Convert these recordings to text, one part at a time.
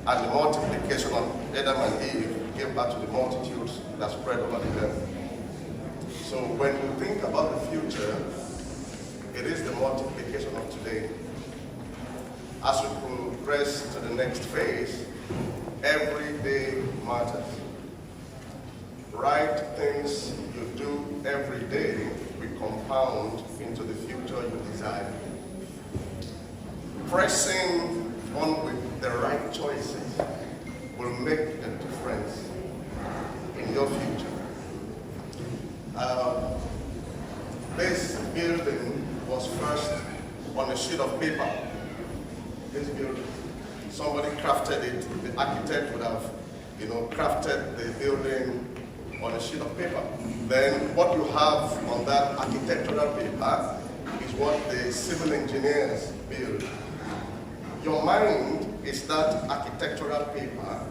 and the multiplication of Adam and Eve gave birth to the multitudes that spread over the earth. So when you think about the future, it is the multiplication of today. As we progress to the next phase, every day matters. Right things you do every day will compound into the future you desire. Pressing on with the right choices will make a difference in your future. This building was first on a sheet of paper. This building, somebody crafted it. The architect would have, crafted the building on a sheet of paper. Then what you have on that architectural paper is what the civil engineers build. Your mind is that architectural paper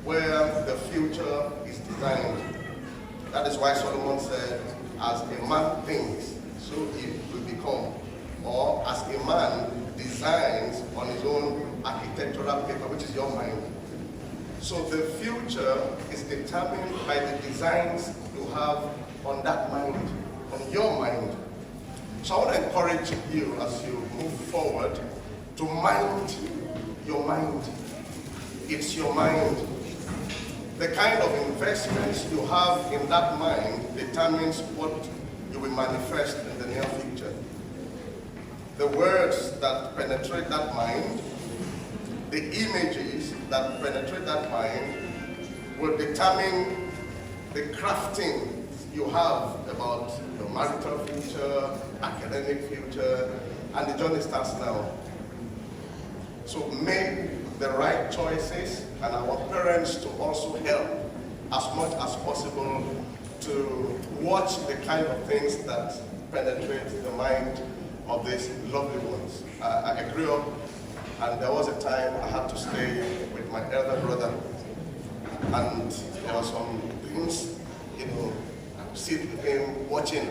where the future is designed. That is why Solomon said, as a man thinks, so he will become. Or as a man designs on his own architectural paper, which is your mind. So the future is determined by the designs you have on that mind, on your mind. So I want to encourage you as you move forward to mind your mind. It's your mind. The kind of investments you have in that mind determines what you will manifest in the near future. The words that penetrate that mind, the images that penetrate that mind will determine the crafting you have about your marital future, academic future, and the journey starts now. So make the right choices, and I want parents to also help as much as possible to watch the kind of things that penetrate the mind of these lovely ones. I grew up, and there was a time I had to stay with my elder brother, and there were some things, I would sit with him watching.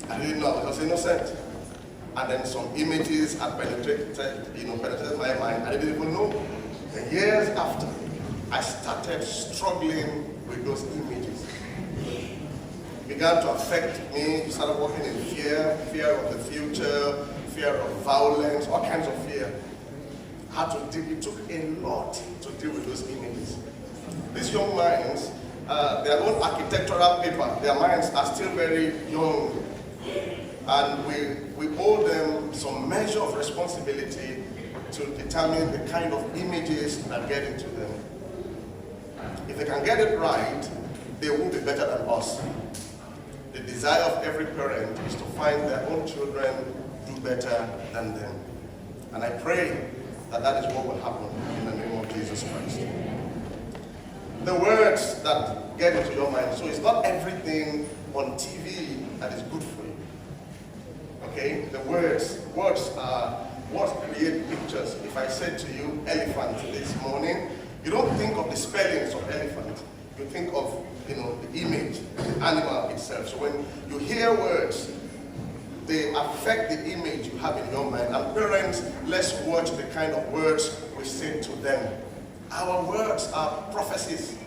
I didn't know, I was innocent. And then some images had penetrated my mind. I didn't even know. And years after, I started struggling with those images. It began to affect me. Started working in fear of the future, fear of violence, all kinds of fear. I had to deal. It took a lot to deal with those images. These young minds, their own architectural paper, their minds are still very young. And we owe them some measure of responsibility to determine the kind of images that get into them. If they can get it right, they will be better than us. The desire of every parent is to find their own children do better than them. And I pray that that is what will happen in the name of Jesus Christ. The words that get into your mind. So it's not everything on TV that is good for you. Okay, the words are what create pictures. If I said to you elephant this morning, you don't think of the spellings of elephant. You think of the image, the animal itself. So when you hear words, they affect the image you have in your mind. And parents, let's watch the kind of words we say to them. Our words are prophecies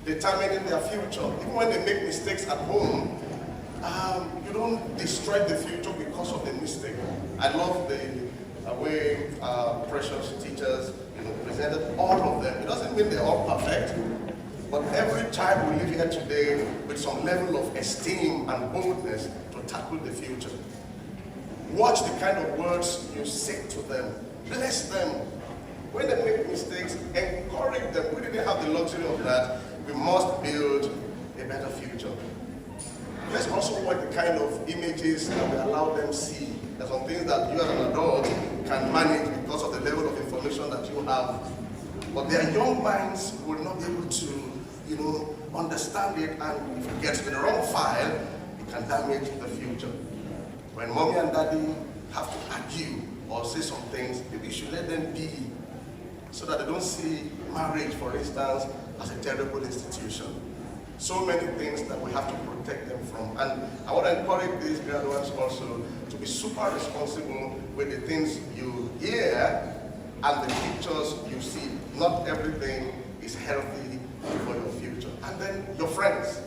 determining their future. Even when they make mistakes at home, you don't destroy the future because of the mistake. I love the way precious teachers presented all of them. It doesn't mean they're all perfect, but every child will live here today with some level of esteem and boldness to tackle the future. Watch the kind of words you say to them. Bless them. When they make mistakes, encourage them. We didn't have the luxury of that. We must build a better future. Let's also watch the kind of images that we allow them see. There's some things that you as an adult can manage because of the level of information that you have. But their young minds will not be able to, understand it, and if it gets to the wrong file, it can damage the future. When mommy and daddy have to argue or say some things, maybe you should let them be, so that they don't see marriage, for instance, as a terrible institution. So many things that we have to protect them from. And I want to encourage these graduates also to be super responsible with the things you hear and the pictures you see. Not everything is healthy for your future. And then your friends.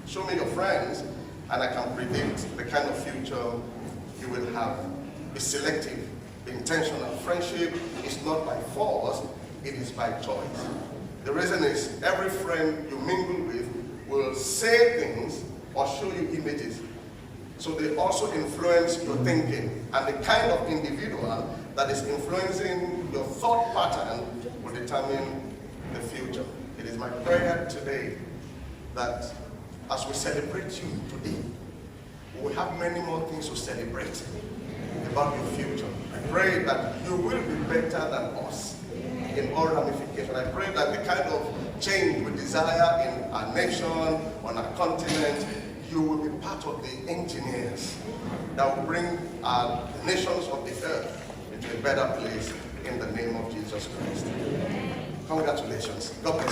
Show me your friends, and I can predict the kind of future you will have. Be selective, be intentional. Friendship is not by force, it is by choice. The reason is every friend you mingle with will say things or show you images. So they also influence your thinking, and the kind of individual that is influencing your thought pattern will determine the future. It is my prayer today that as we celebrate you today, we will have many more things to celebrate about your future. I pray that you will be better than us in all ramifications. I pray that the kind of change we desire in our nation, on our continent, you will be part of the engineers that will bring our nations of the earth into a better place in the name of Jesus Christ. Congratulations. God bless.